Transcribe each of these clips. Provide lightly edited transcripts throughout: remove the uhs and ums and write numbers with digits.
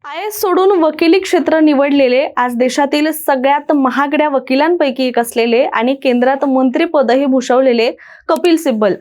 आय.एस. सोडून वकिली क्षेत्र निवडलेले आज देशातील सगळ्यात महागड्या वकिलांपैकी एक असलेले आणि केंद्रात मंत्रीपदही भूषवलेले कपिल सिब्बल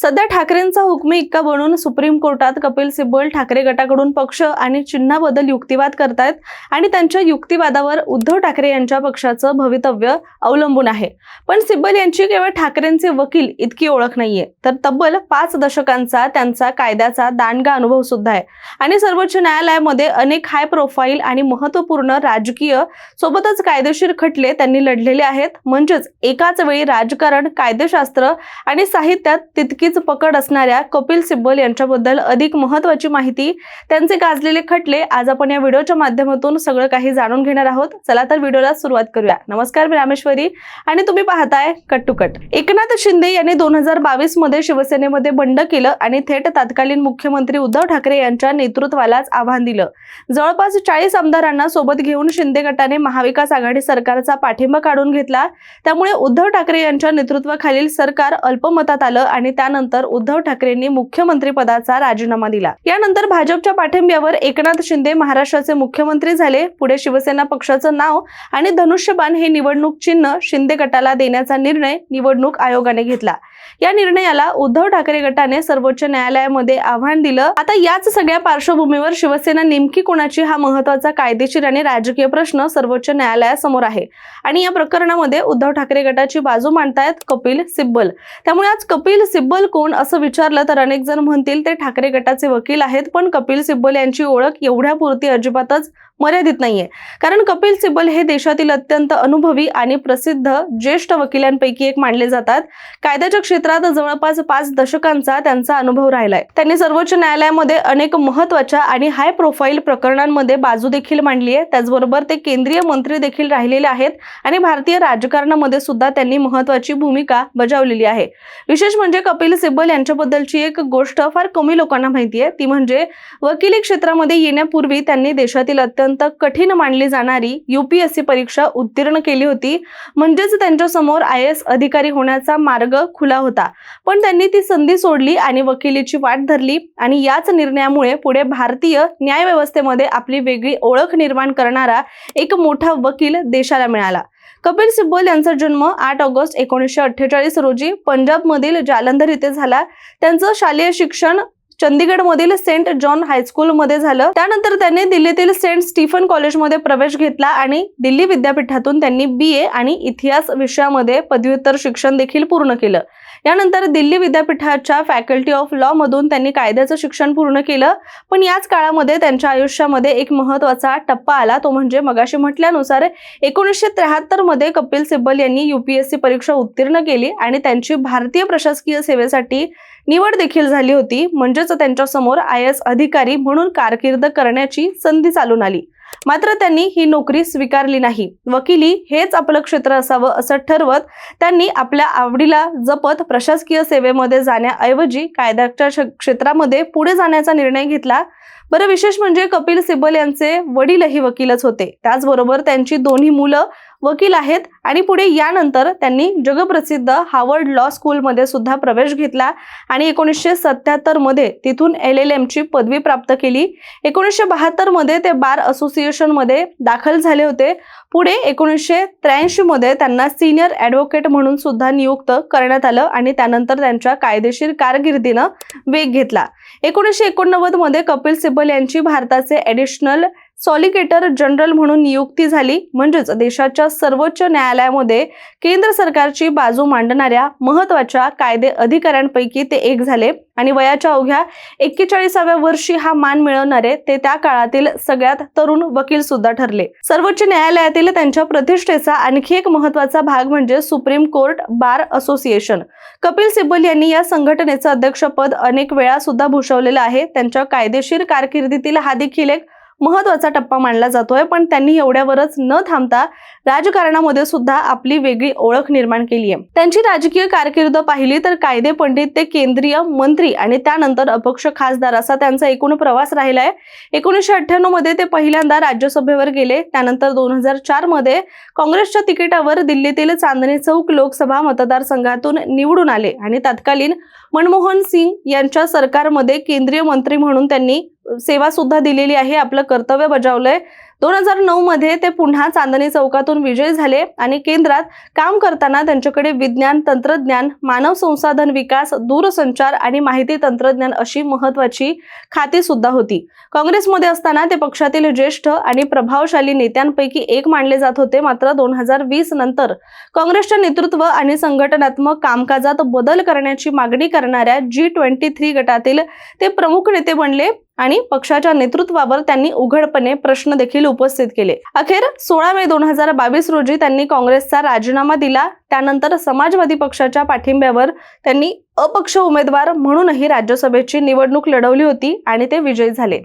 सध्या ठाकरेंचा हुकमी इक्का बनून सुप्रीम कोर्टात कपिल सिब्बल ठाकरे गटाकडून पक्ष आणि चिन्हाबद्दल युक्तिवाद करतायत आणि त्यांच्या युक्तिवादावर उद्धव ठाकरे यांच्या पक्षाचं भवितव्य अवलंबून आहे। पण सिब्बल यांची केवळ ठाकरेंचे वकील इतकी ओळख नाहीये, तर तब्बल 5 दशकांचा त्यांचा कायद्याचा दांडगा अनुभव सुद्धा आहे आणि सर्वोच्च न्यायालयामध्ये अनेक हाय प्रोफाईल आणि महत्त्वपूर्ण राजकीय सोबतच कायदेशीर खटले त्यांनी लढलेले आहेत। म्हणजेच एकाच वेळी राजकारण, कायदेशास्त्र आणि साहित्यात तितकीच पकड असणाऱ्या कपिल सिब्बल यांच्याबद्दल अधिक महत्त्वाची माहिती, त्यांचे गाजलेले खटले आज आपण या व्हिडिओच्या माध्यमातून सगळं काही जाणून घेणार आहोत। चला तर व्हिडिओला सुरुवात करूया। नमस्कार, मी रामेश्वरी आणि तुम्ही पाहताय cut to cut. Eknath Shinde यांनी 2022 मध्ये शिवसेनेमध्ये बंड केलं आणि थेट तत्कालीन मुख्यमंत्री उद्धव ठाकरे यांच्या नेतृत्वालाच आव्हान दिलं। जवळपास 40 आमदारांना सोबत घेऊन शिंदे गटाने महाविकास आघाडी सरकारचा पाठिंबा काढून घेतला। त्यामुळे उद्धव ठाकरे यांच्या नेतृत्वाखालील सरकार अल्पमतात आलं आणि त्यानंतर उद्धव ठाकरेंनी मुख्यमंत्री पदाचा राजीनामा दिला। यानंतर भाजपच्या पाठिंब्यावर एकनाथ शिंदे महाराष्ट्राचे मुख्यमंत्री झाले। पुढे शिवसेना पक्षाचं नाव आणि धनुष्यबाण हे निवडणूक चिन्ह शिंदे गटाला देण्याचा निर्णय निवडणूक आयोगाने घेतला। या निर्णयाला उद्धव ठाकरे गटाने सर्वोच्च न्यायालयामध्ये आव्हान दिलं। आता याच सगळ्या पार्श्वभूमीवर शिवसेना नेमकी कोणाची हा महत्त्वाचा कायदेशीर आणि राजकीय प्रश्न सर्वोच्च न्यायालयासमोर आहे आणि या प्रकरणामध्ये उद्धव ठाकरे गटाची बाजू मांडतायत कपिल सिब्बल। त्यामुळे आज कपिल सिब्बल कोण असं विचारलं तर अनेक जण म्हणतील ते ठाकरे गटाचे वकील आहेत। पण कपिल सिब्बल यांची ओळख एवढ्यापुरती अजिबातच मर्यादित नाहीये, कारण कपिल सिब्बल हे देशातील अत्यंत अनुभवी आणि प्रसिद्ध ज्येष्ठ वकिलांपैकी एक मानले जातात। कायद्याच्या क्षेत्रात जवळपास 5 दशकांचा त्यांचा अनुभव राहिलाय। त्यांनी सर्वोच्च न्यायालयामध्ये अनेक महत्त्वाच्या आणि हाय प्रोफाईल प्रकरणांमध्ये बाजू देखील मांडली आहे। त्याचबरोबर ते केंद्रीय मंत्री देखील राहिलेले आहेत आणि भारतीय राजकारणामध्ये सुद्धा त्यांनी महत्त्वाची भूमिका बजावलेली आहे। विशेष म्हणजे कपिल सिब्बल यांच्याबद्दलची एक गोष्ट फार कमी लोकांना माहिती आहे, ती म्हणजे वकिली क्षेत्रामध्ये येण्यापूर्वी त्यांनी देशातील अत्यंत कठीण मानली जाणारी UPSC परीक्षा उत्तीर्ण केली होती। म्हणजेच त्यांच्या समोर IAS अधिकारी होण्याचा मार्ग खुला होता, पण त्यांनी ती संधी सोडली आणि वकिलीची वाट धरली आणि याच निर्णयामुळे पुढे भारतीय न्यायव्यवस्थेमध्ये आपली वेगळी ओळख निर्माण करणारा एक मोठा वकील देशाला मिळाला। कपिल सिब्बल यांचा जन्म 8 ऑगस्ट 1948 रोजी पंजाबमधील जालंधर येथे झाला। त्यांचं शालेय शिक्षण चंदीगडमधील सेंट जॉन हायस्कूल मध्ये झालं। त्यानंतर त्यांनी दिल्लीतील सेंट स्टीफन कॉलेजमध्ये प्रवेश घेतला आणि दिल्ली विद्यापीठातून त्यांनी BA आणि इतिहास विषयामध्ये पदव्युत्तर शिक्षण देखील पूर्ण केलं। यानंतर दिल्ली विद्यापीठाच्या फॅकल्टी ऑफ लॉ मधून त्यांनी कायद्याचं शिक्षण पूर्ण केलं। पण याच काळामध्ये त्यांच्या आयुष्यामध्ये एक महत्त्वाचा टप्पा आला, तो म्हणजे मगाशी म्हटल्यानुसार 1973 मध्ये कपिल सिब्बल यांनी UPSC परीक्षा उत्तीर्ण केली आणि त्यांची भारतीय प्रशासकीय सेवेसाठी निवड देखील झाली होती। म्हणजेच त्यांच्या समोर IAS अधिकारी म्हणून कारकीर्द करण्याची संधी चालून आली। मात्र त्यांनी ही नोकरी स्वीकारली नाही। वकिली हेच आपलं क्षेत्र असावं असं ठरवत त्यांनी आपल्या आवडीला जपत प्रशासकीय सेवेमध्ये जाण्याऐवजी कायद्याच्या क्षेत्रामध्ये पुढे जाण्याचा निर्णय घेतला। बरं, विशेष म्हणजे कपिल सिब्बल यांचे वडीलही वकीलच होते, त्याचबरोबर त्यांची दोन्ही मुलं वकील आहेत आणि पुढे यानंतर त्यांनी जगप्रसिद्ध हार्वर्ड लॉ स्कूलमध्ये सुद्धा प्रवेश घेतला आणि 1977 मध्ये तिथून LLM ची पदवी प्राप्त केली। 1972 मध्ये ते बार असोसिएशन मध्ये दाखल झाले होते। पुढे 1983 मध्ये त्यांना सिनियर ॲडव्होकेट म्हणून सुद्धा नियुक्त करण्यात आलं आणि त्यानंतर त्यांच्या कायदेशीर कारकिर्दीनं वेग घेतला। 1989 मध्ये कपिल सिब्बल यांची भारताचे ॲडिशनल सॉलिसिटर जनरल म्हणून नियुक्ती झाली। म्हणजेच देशाच्या सर्वोच्च न्यायालयामध्ये केंद्र सरकारची बाजू मांडणाऱ्या महत्त्वाच्या कायदे अधिकाऱ्यांपैकी ते एक झाले आणि वयाच्या अवघ्या 41व्या वर्षी हा मान मिळवणारे ते त्या काळातील सगळ्यात तरुण वकील सुद्धा ठरले। सर्वोच्च न्यायालयातील त्यांच्या प्रतिष्ठेचा आणखी एक महत्त्वाचा भाग म्हणजे supreme court bar association. Kapil Sibal यांनी या संघटनेचं अध्यक्षपद अनेक वेळा सुद्धा भूषवलेलं आहे। त्यांच्या कायदेशीर कारकिर्दीतील हा देखील एक महत्त्वाचा टप्पा मानला जातोय। पण त्यांनी एवढ्यावरच न थांबता राजकारणामध्ये सुद्धा आपली वेगळी ओळख निर्माण केली आहे। त्यांची राजकीय कारकीर्द पाहिली तर कायदे पंडित ते केंद्रीय मंत्री आणि त्यानंतर अपक्ष खासदार असा त्यांचा एकूण प्रवास राहिलाय। 1998 मध्ये ते पहिल्यांदा राज्यसभेवर गेले। त्यानंतर 2004 मध्ये काँग्रेसच्या तिकिटावर दिल्लीतील चांदणी चौक लोकसभा मतदारसंघातून निवडून आले आणि तत्कालीन मनमोहन सिंग यांच्या सरकारमध्ये केंद्रीय मंत्री म्हणून त्यांनी सेवा सुद्धा दिलेली आहे, आपलं कर्तव्य बजावलंय. 2009 मध्ये ते पुन्हा चांदणी चौकातून विजयी झाले आणि केंद्रात काम करताना त्यांच्याकडे विज्ञान, तंत्रज्ञान, मानव संसाधन विकास, दूरसंचार आणि माहिती तंत्रज्ञान अशी महत्त्वाची खाती सुद्धा होती. काँग्रेसमध्ये असताना ते पक्षातील ज्येष्ठ आणि प्रभावशाली नेत्यांपैकी एक मानले जात होते. मात्र 2020 नंतर काँग्रेसच्या नेतृत्व आणि संघटनात्मक कामकाजात बदल करण्याची मागणी करणाऱ्या G23 गटातील ते प्रमुख नेते बनले आणि पक्षाच्या नेतृत्वावर त्यांनी उघडपणे प्रश्न देखील उपस्थित केले. अखेर 16 मे 2022 रोजी त्यांनी काँग्रेसचा राजीनामा दिला. त्यानंतर समाजवादी पक्षाच्या पाठिंब्यावर त्यांनी अपक्ष उमेदवार म्हणूनही राज्यसभेची निवडणूक लढवली होती आणि ते विजयी झाले.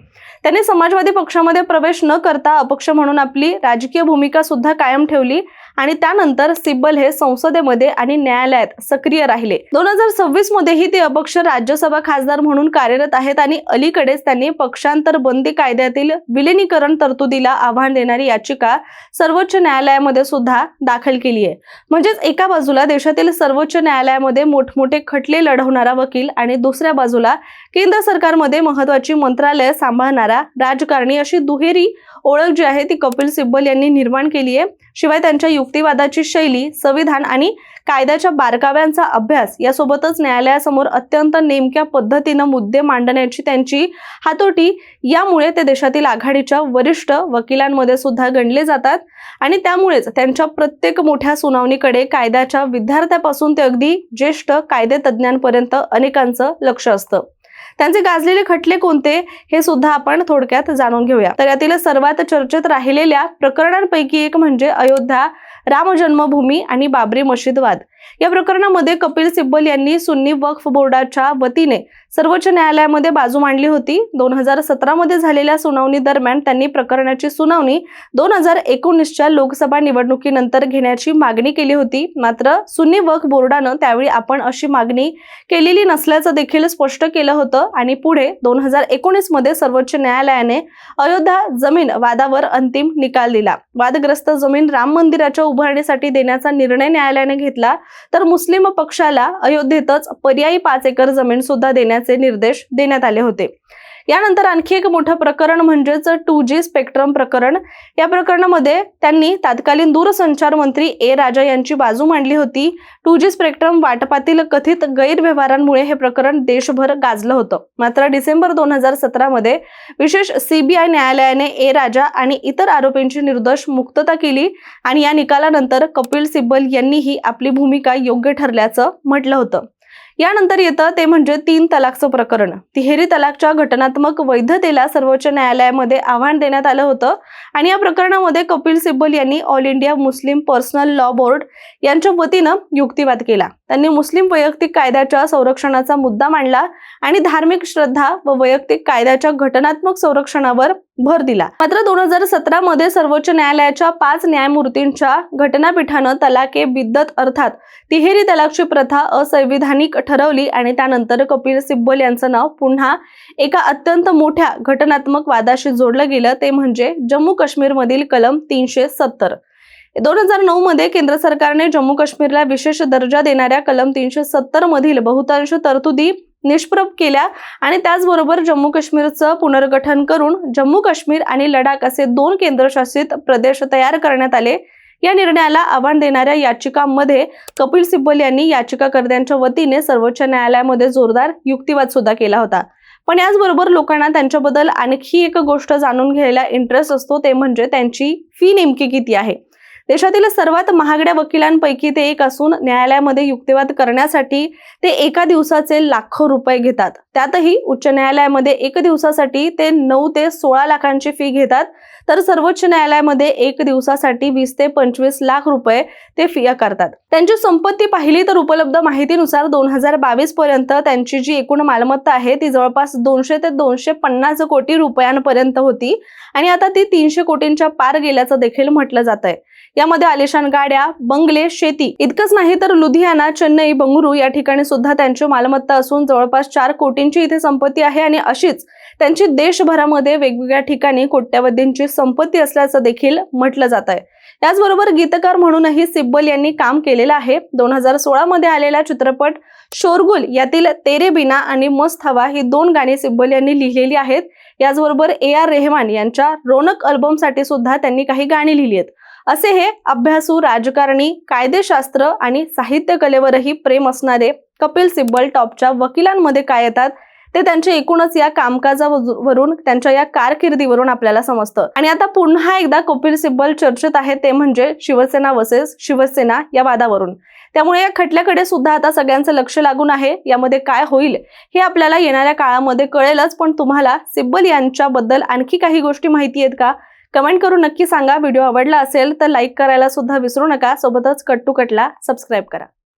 त्यांनी समाजवादी पक्षामध्ये प्रवेश न करता अपक्ष म्हणून आपली राजकीय भूमिका सुद्धा कायम ठेवली आणि त्यानंतर सिब्बल हे संसदेमध्ये आणि न्यायालयात सक्रिय राहिले. 2026 मध्येही ते अपक्ष राज्यसभा खासदार म्हणून कार्यरत आहेत आणि अलीकडेच त्यांनी पक्षांतर बंदी कायद्यातील विलिनीकरण तरतुदीला आव्हान देणारी याचिका सर्वोच्च न्यायालयामध्ये सुद्धा दाखल केली आहे. म्हणजेच एका बाजूला देशातील सर्वोच्च न्यायालयामध्ये मोठमोठे खटले लढवणारा वकील आणि दुसऱ्या बाजूला केंद्र सरकारमध्ये महत्त्वाची मंत्रालय सांभाळणारा राजकारणी, अशी दुहेरी ओळख जी आहे ती कपिल सिब्बल यांनी निर्माण केली आहे. शिवाय त्यांच्या युक्तिवादाची शैली, संविधान आणि कायद्याच्या बारकाव्यांचा अभ्यास यासोबतच न्यायालयासमोर अत्यंत नेमक्या पद्धतीने मुद्दे मांडण्याची त्यांची हातोटी, यामुळे ते देशातील आघाडीच्या वरिष्ठ वकिलांमध्ये सुद्धा गणले जातात आणि त्यामुळेच त्यांच्या प्रत्येक मोठ्या सुनावणीकडे कायद्याच्या विद्यार्थ्यापासून ते अगदी ज्येष्ठ कायदेतज्ञांपर्यंत अनेकांचं लक्ष असतं. त्यांचे गाजलेले खटले कोणते हे सुद्धा आपण थोडक्यात जाणून घेऊया. तर यातील सर्वात चर्चेत राहिलेल्या प्रकरणांपैकी एक म्हणजे अयोध्या राम जन्मभूमी आणि बाबरी मशीद वाद. या प्रकरणामध्ये कपिल सिब्बल यांनी सुन्नी वक्फ बोर्डाच्या वतीने सर्वोच्च न्यायालयामध्ये बाजू मांडली होती. 2017 मध्ये झालेल्या सुनावणी दरम्यान त्यांनी प्रकरणाची सुनावणी 2019च्या लोकसभा निवडणुकीनंतर घेण्याची मागणी केली होती. मात्र सुन्नी वक्फ बोर्डानं त्यावेळी आपण अशी मागणी केलेली नसल्याचं देखील स्पष्ट केलं होतं आणि पुढे 2019 मध्ये सर्वोच्च न्यायालयाने अयोध्या जमीन वादावर अंतिम निकाल दिला. वादग्रस्त जमीन राम मंदिराच्या उभारणीसाठी देण्याचा निर्णय न्यायालयाने घेतला, तर मुस्लिम पक्षाला अयोध्येतच पर्यायी 5 एकर जमीन सुद्धा देण्याचे निर्देश देण्यात आले होते. यानंतर आणखी एक मोठं प्रकरण म्हणजेच 2G स्पेक्ट्रम प्रकरण. या प्रकरणामध्ये त्यांनी तत्कालीन दूरसंचार मंत्री ए राजा यांची बाजू मांडली होती. 2G स्पेक्ट्रम वाटपातील कथित गैरव्यवहारांमुळे हे प्रकरण देशभर गाजलं होतं. मात्र डिसेंबर 2017 मध्ये विशेष CBI न्यायालयाने ए राजा आणि इतर आरोपींची निर्दोष मुक्तता केली आणि या निकालानंतर कपिल सिब्बल यांनीही आपली भूमिका योग्य ठरल्याचं म्हटलं होतं. यानंतर येतं ते म्हणजे 3 तलाकचं प्रकरण. तिहेरी तलाकच्या घटनात्मक वैधतेला सर्वोच्च न्यायालयामध्ये आव्हान देण्यात आलं होतं आणि या प्रकरणामध्ये कपिल सिब्बल यांनी all India Muslim personal law board यांच्या वतीनं युक्तिवाद केला. त्यांनी मुस्लिम वैयक्तिक कायद्याच्या संरक्षणाचा मुद्दा मांडला आणि धार्मिक श्रद्धा व वैयक्तिक कायद्याच्या घटनात्मक संरक्षणावर भर दिला. मात्र 2017 मध्ये सर्वोच्च न्यायालयाच्या 5 न्यायमूर्तींच्या घटनापीठानं तलाके बिद्दत अर्थात तिहेरी तलाकची प्रथा असंविधानिक ठरवली आणि त्यानंतर कपिल सिब्बल यांचं नाव पुन्हा एका अत्यंत मोठ्या घटनात्मक वादाशी जोडलं गेलं, ते म्हणजे जम्मू काश्मीर मधील कलम 370. 2009 मध्ये केंद्र सरकारने जम्मू काश्मीरला विशेष दर्जा देणाऱ्या कलम 370 मधील बहुतांश तरतुदी निष्प्रभ केल्या आणि त्याचबरोबर जम्मू काश्मीरचं पुनर्गठन करून जम्मू काश्मीर आणि लडाख असे 2 केंद्रशासित प्रदेश तयार करण्यात आले. या निर्णयाला आव्हान देणाऱ्या याचिकांमध्ये कपिल सिब्बल यांनी याचिकाकर्त्यांच्या वतीने सर्वोच्च न्यायालयामध्ये जोरदार युक्तिवाद सुद्धा केला होता. पण याचबरोबर लोकांना त्यांच्याबद्दल आणखी एक गोष्ट जाणून घ्यायला इंटरेस्ट असतो, ते म्हणजे त्यांची फी नेमकी किती आहे. देशातील सर्वात महागड्या वकिलांपैकी ते एक असून न्यायालयामध्ये युक्तिवाद करण्यासाठी ते एका दिवसाचे लाखो रुपये घेतात. त्यातही उच्च न्यायालयामध्ये एक दिवसासाठी ते 9 ते 16 लाखांची फी घेतात, तर सर्वोच्च न्यायालयामध्ये एक दिवसासाठी 20 ते 25 लाख रुपये ते फी आकारतात. त्यांची संपत्ती पाहिली तर उपलब्ध माहितीनुसार 2022 पर्यंत त्यांची जी एकूण मालमत्ता आहे ती जवळपास 200 ते 250 कोटी रुपयांपर्यंत होती आणि आता ती 300 कोटींच्या पार गेल्याचं देखील म्हटलं जात आहे. यामध्ये आलिशान गाड्या, बंगले, शेती इतकंच नाही तर लुधियाना, चेन्नई, बंगळुरू या ठिकाणी सुद्धा त्यांची मालमत्ता असून जवळपास 4 कोटींची इथे संपत्ती आहे आणि अशीच त्यांची देशभरामध्ये वेगवेगळ्या ठिकाणी कोट्यवधींची संपत्ती असल्याचं देखील म्हटलं जात आहे. याचबरोबर गीतकार म्हणूनही सिब्बल यांनी काम केलेलं आहे. 2016 मध्ये आलेला चित्रपट शोरगुल यातील तेरे बिना आणि मस्त हवा ही 2 गाणी सिब्बल यांनी लिहिलेली आहेत. याचबरोबर AR रेहमान यांच्या रौनक अल्बमसाठी सुद्धा त्यांनी काही गाणी लिहिली आहेत. असे हे अभ्यासू, राजकारणी, कायदेशास्त्र आणि साहित्य कलेवरही प्रेम असणारे कपिल सिब्बल टॉपच्या वकिलांमध्ये काय येतात ते त्यांच्या एकूणच या कामकाजावरून, त्यांच्या या कारकिर्दीवरून आपल्याला समजतं. आणि आता पुन्हा एकदा कपिल सिब्बल चर्चेत आहे, ते म्हणजे शिवसेना वर्सेस शिवसेना या वादावरून. त्यामुळे या खटल्याकडे सुद्धा आता सगळ्यांचं लक्ष लागून आहे. यामध्ये काय होईल हे आपल्याला येणाऱ्या काळामध्ये कळेलच. पण तुम्हाला सिब्बल यांच्याबद्दल आणखी काही गोष्टी माहिती आहेत का? कमेंट करून नक्की सांगा. व्हिडिओ आवडला असेल तर लाईक करायला सुद्धा विसरू नका. सोबतच कट टू कटला सबस्क्राईब करा.